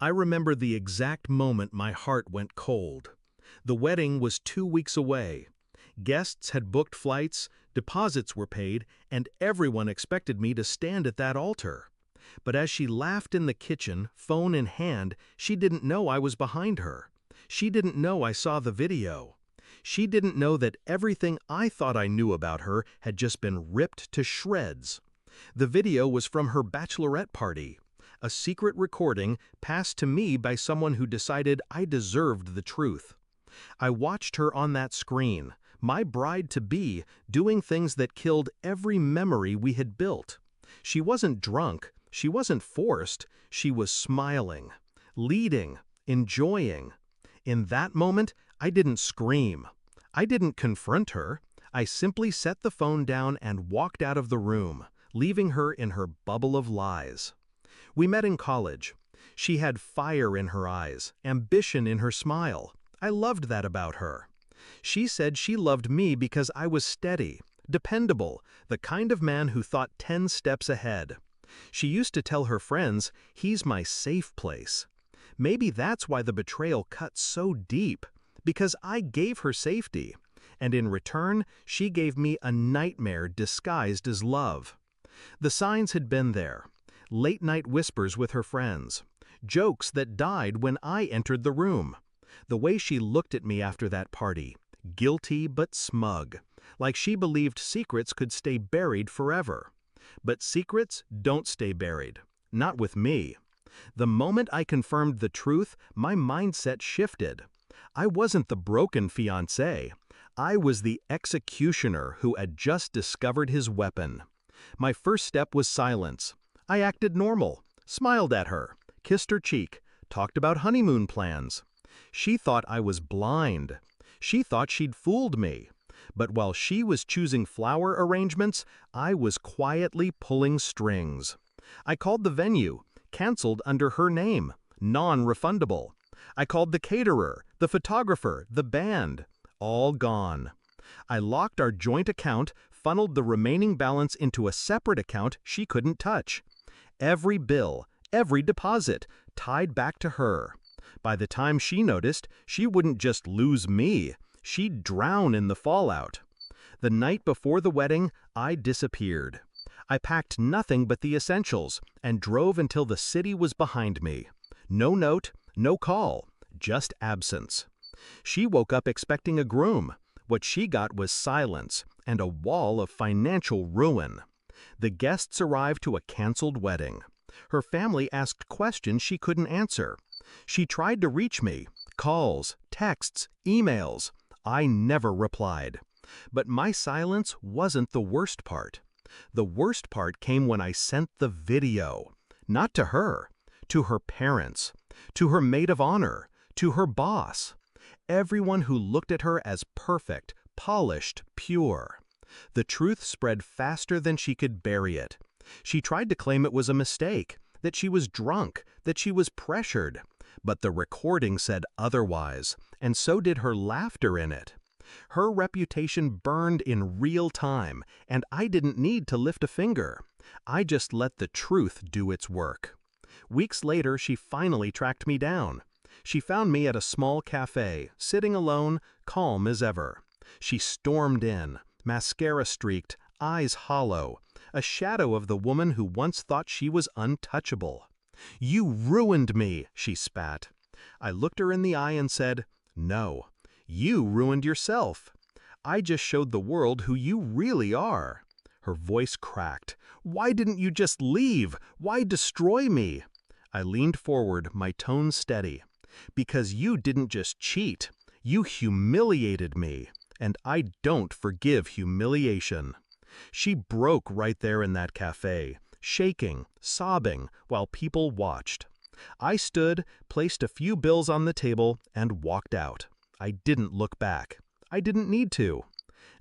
I remember the exact moment my heart went cold. The wedding was 2 weeks away. Guests had booked flights, deposits were paid, and everyone expected me to stand at that altar. But as she laughed in the kitchen, phone in hand, she didn't know I was behind her. She didn't know I saw the video. She didn't know that everything I thought I knew about her had just been ripped to shreds. The video was from her bachelorette party, a secret recording passed to me by someone who decided I deserved the truth. I watched her on that screen, my bride-to-be, doing things that killed every memory we had built. She wasn't drunk, she wasn't forced, she was smiling, leading, enjoying. In that moment, I didn't scream. I didn't confront her. I simply set the phone down and walked out of the room, leaving her in her bubble of lies. We met in college. She had fire in her eyes, ambition in her smile. I loved that about her. She said she loved me because I was steady, dependable, the kind of man who thought 10 steps ahead. She used to tell her friends, "He's my safe place." Maybe that's why the betrayal cut so deep, because I gave her safety, and in return, she gave me a nightmare disguised as love. The signs had been there. Late-night whispers with her friends. Jokes that died when I entered the room. The way she looked at me after that party, guilty but smug, like she believed secrets could stay buried forever. But secrets don't stay buried. Not with me. The moment I confirmed the truth, my mindset shifted. I wasn't the broken fiancé. I was the executioner who had just discovered his weapon. My first step was silence. I acted normal, smiled at her, kissed her cheek, talked about honeymoon plans. She thought I was blind. She thought she'd fooled me. But while she was choosing flower arrangements, I was quietly pulling strings. I called the venue, canceled under her name, non-refundable. I called the caterer, the photographer, the band, all gone. I locked our joint account, funneled the remaining balance into a separate account she couldn't touch. Every bill, every deposit, tied back to her. By the time she noticed, she wouldn't just lose me, she'd drown in the fallout. The night before the wedding, I disappeared. I packed nothing but the essentials and drove until the city was behind me. No note, no call, just absence. She woke up expecting a groom. What she got was silence and a wall of financial ruin. The guests arrived to a canceled wedding. Her family asked questions she couldn't answer. She tried to reach me, calls, texts, emails. I never replied. But my silence wasn't the worst part. The worst part came when I sent the video. Not to her, to her parents, to her maid of honor, to her boss. Everyone who looked at her as perfect, polished, pure. The truth spread faster than she could bury it. She tried to claim it was a mistake, that she was drunk, that she was pressured. But the recording said otherwise, and so did her laughter in it. Her reputation burned in real time, and I didn't need to lift a finger. I just let the truth do its work. Weeks later, she finally tracked me down. She found me at a small cafe, sitting alone, calm as ever. She stormed in, mascara streaked, eyes hollow, a shadow of the woman who once thought she was untouchable. "You ruined me," she spat. I looked her in the eye and said, "No, you ruined yourself. I just showed the world who you really are." Her voice cracked. "Why didn't you just leave? Why destroy me?" I leaned forward, my tone steady. "Because you didn't just cheat. You humiliated me. And I don't forgive humiliation." She broke right there in that cafe, shaking, sobbing, while people watched. I stood, placed a few bills on the table, and walked out. I didn't look back. I didn't need to.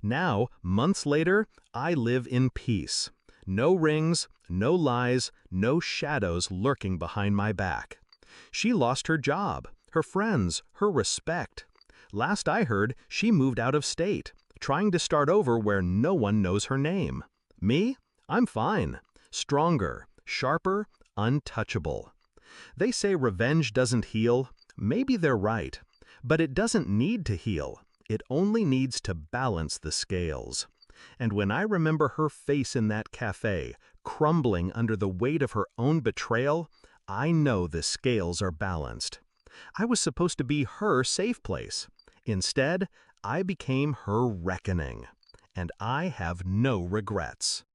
Now, months later, I live in peace. No rings, no lies, no shadows lurking behind my back. She lost her job, her friends, her respect. Last I heard, she moved out of state, trying to start over where no one knows her name. Me? I'm fine. Stronger, sharper, untouchable. They say revenge doesn't heal. Maybe they're right. But it doesn't need to heal. It only needs to balance the scales. And when I remember her face in that cafe, crumbling under the weight of her own betrayal, I know the scales are balanced. I was supposed to be her safe place. Instead, I became her reckoning. And I have no regrets.